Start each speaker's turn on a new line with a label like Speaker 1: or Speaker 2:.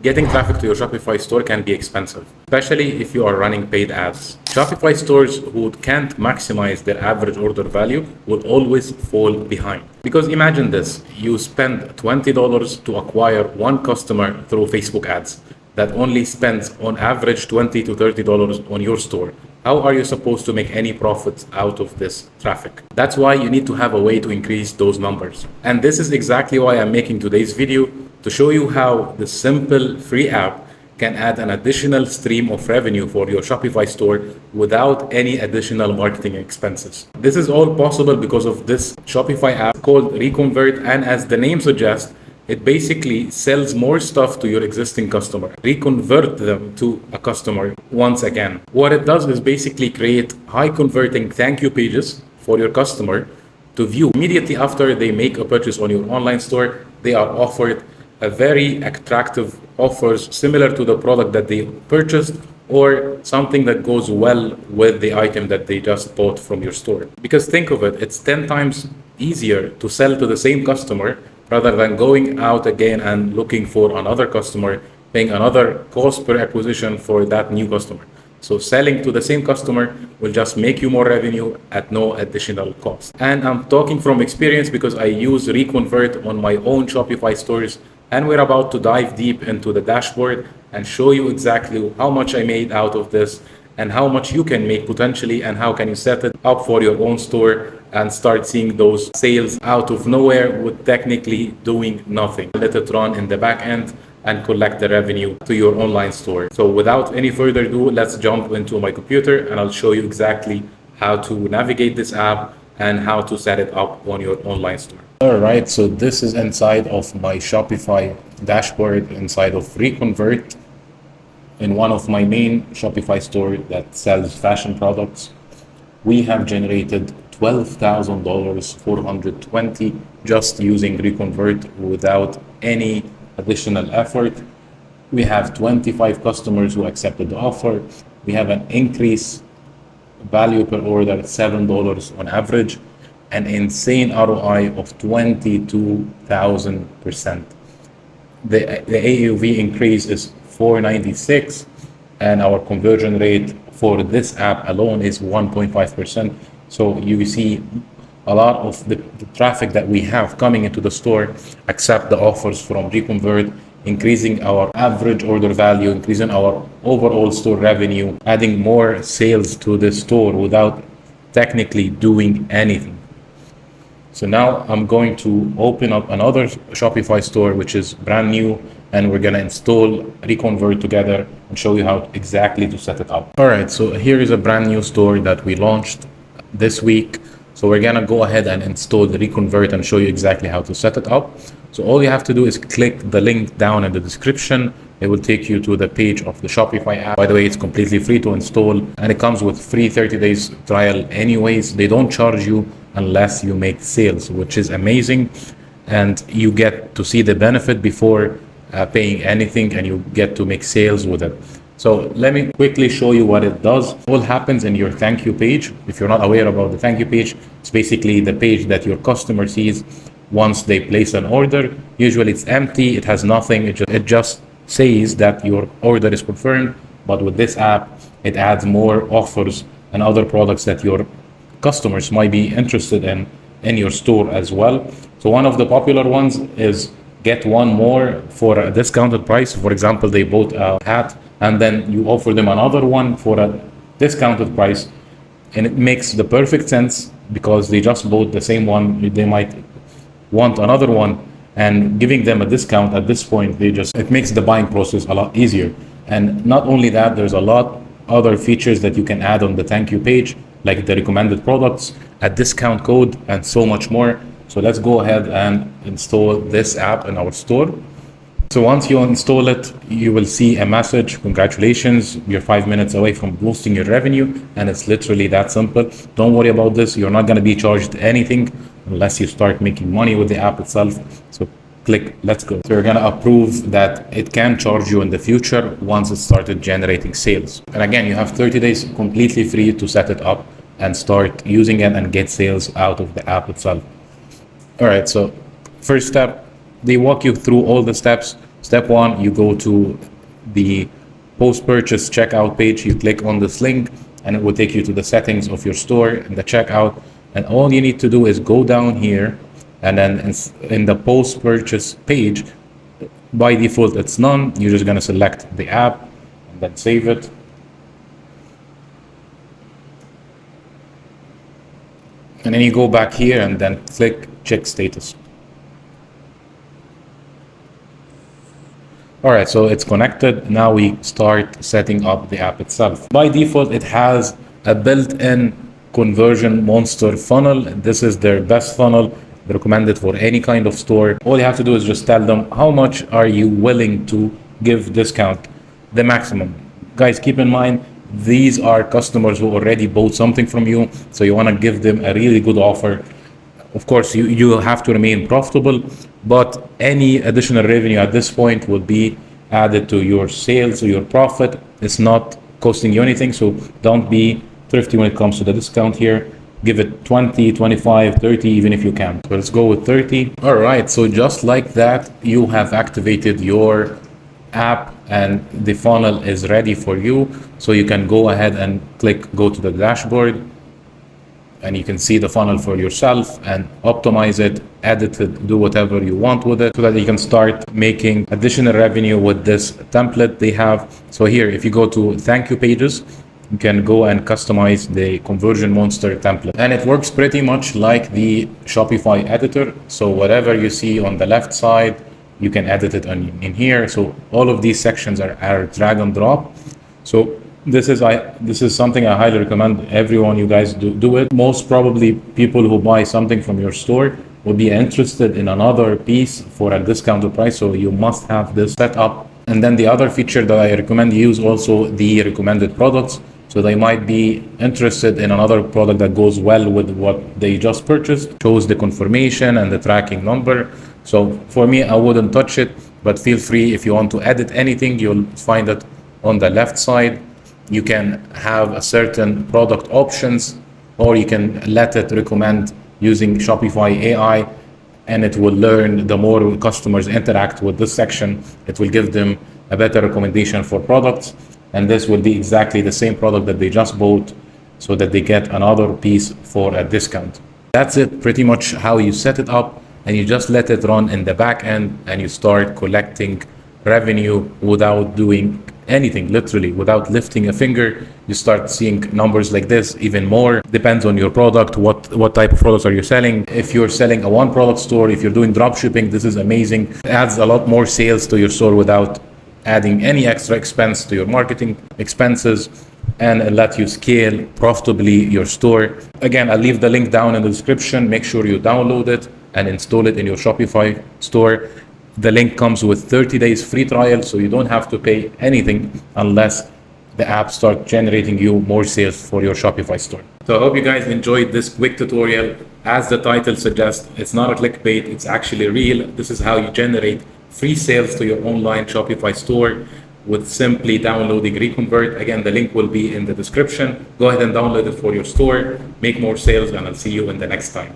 Speaker 1: Getting traffic to your Shopify store can be expensive, especially if you are running paid ads. Shopify stores who can't maximize their average order value will always fall behind. Because imagine this, you spend $20 to acquire one customer through Facebook ads that only spends on average $20 to $30 on your store. How are you supposed to make any profits out of this traffic? That's why you need to have a way to increase those numbers. And this is exactly why I'm making today's video, to show you how the simple free app can add an additional stream of revenue for your Shopify store without any additional marketing expenses. This is all possible because of this Shopify app called ReConvert, and as the name suggests, it basically sells more stuff to your existing customer, reconvert them to a customer once again. What it does is basically create high converting thank you pages for your customer to view. Immediately after they make a purchase on your online store, they are offered a very attractive offers similar to the product that they purchased, or something that goes well with the item that they just bought from your store. Because think of it, it's 10 times easier to sell to the same customer rather than going out again and looking for another customer, paying another cost per acquisition for that new customer. So selling to the same customer will just make you more revenue at no additional cost. And I'm talking from experience because I use ReConvert on my own Shopify stores, and we're about to dive deep into the dashboard and show you exactly how much I made out of this and how much you can make potentially, and how can you set it up for your own store and start seeing those sales out of nowhere with technically doing nothing. Let it run in the back end and collect the revenue to your online store. So without any further ado, let's jump into my computer and I'll show you exactly how to navigate this app and how to set it up on your online store. All right, so this is inside of my Shopify dashboard inside of ReConvert in one of my main Shopify store that sells fashion products. We have generated $12,420 just using ReConvert without any additional effort. We have 25 customers who accepted the offer. We have an increase value per order $7 on average, an insane ROI of 22,000%. The AOV increase is $496, and our conversion rate for this app alone is 1.5%. So you see a lot of the traffic that we have coming into the store accept the offers from ReConvert, increasing our average order value, increasing our overall store revenue, adding more sales to the store without technically doing anything. So now I'm going to open up another Shopify store, which is brand new, and we're gonna install ReConvert together and show you how exactly to set it up. All right, so here is a brand new store that we launched this week. So we're gonna go ahead and install the ReConvert and show you exactly how to set it up. So all you have to do is click the link down in the description. It will take you to the page of the Shopify app. By the way, it's completely free to install, and it comes with free 30 days trial anyways. They don't charge you unless you make sales, which is amazing. And you get to see the benefit before paying anything, and you get to make sales with it. So let me quickly show you what it does. All happens in your thank you page. If you're not aware about the thank you page, it's basically the page that your customer sees once they place an order. Usually it's empty, it has nothing, it just says that your order is confirmed. But with this app, it adds more offers and other products that your customers might be interested in your store as well. So one of the popular ones is get one more for a discounted price. For example, they bought a hat and then you offer them another one for a discounted price, and it makes the perfect sense because they just bought the same one. They might want another one, and giving them a discount at this point, it makes the buying process a lot easier. And not only that, there's a lot other features that you can add on the thank you page, like the recommended products, a discount code, and so much more. So let's go ahead and install this app in our store. So once you install it, you will see a message, congratulations, you're 5 minutes away from boosting your revenue, and it's literally that simple. Don't worry about this, you're not gonna be charged anything unless you start making money with the app itself. So click let's go. So you're gonna approve that it can charge you in the future once it started generating sales. And again, you have 30 days completely free to set it up and start using it and get sales out of the app itself. All right, so first step, they walk you through all the steps Step one, you go to the post-purchase checkout page, you click on this link, and it will take you to the settings of your store and the checkout. And all you need to do is go down here, and then in the post-purchase page, by default it's none. You're just going to select the app and then save it. And then you go back here and then click check status. All right, so it's connected. Now we start setting up the app itself. By default, it has a built-in conversion monster funnel. This is their best funnel, recommended for any kind of store. All you have to do is just tell them how much are you willing to give discount, the maximum. Guys, keep in mind, these are customers who already bought something from you, so you want to give them a really good offer. Of course, you have to remain profitable, but any additional revenue at this point will be added to your sales or your profit. It's not costing you anything, so don't be thrifty when it comes to the discount here. Give it 20, 25, 30, even if you can. So let's go with 30. All right, so just like that, you have activated your app and the funnel is ready for you. So you can go ahead and click go to the dashboard, and you can see the funnel for yourself and optimize it, edit it, do whatever you want with it so that you can start making additional revenue with this template they have. So here, if you go to thank you pages, you can go and customize the conversion monster template. And it works pretty much like the Shopify editor. So whatever you see on the left side, you can edit it in here. So all of these sections are drag and drop. So this is something I highly recommend everyone, you guys do it. Most probably people who buy something from your store will be interested in another piece for a discounted price, so you must have this set up. And then the other feature that I recommend you use also the recommended products. So they might be interested in another product that goes well with what they just purchased, shows the confirmation and the tracking number. So for me, I wouldn't touch it, but feel free if you want to edit anything, you'll find it on the left side. You can have a certain product options, or you can let it recommend using Shopify AI, and it will learn the more customers interact with this section, it will give them a better recommendation for products. And this will be exactly the same product that they just bought, so that they get another piece for a discount. That's it, pretty much how you set it up, and you just let it run in the back end and you start collecting revenue without doing anything, literally without lifting a finger. You start seeing numbers like this, even more. Depends on your product, what type of products are you selling. If you're selling a one product store, if you're doing drop shipping, this is amazing. It adds a lot more sales to your store without adding any extra expense to your marketing expenses, and let you scale profitably your store. Again, I'll leave the link down in the description. Make sure you download it and install it in your Shopify store. The link comes with 30 days free trial, so you don't have to pay anything unless the app starts generating you more sales for your Shopify store. So I hope you guys enjoyed this quick tutorial. As the title suggests, it's not a clickbait, it's actually real. This is how you generate free sales to your online Shopify store with simply downloading ReConvert. Again, the link will be in the description. Go ahead and download it for your store, make more sales, and I'll see you in the next time.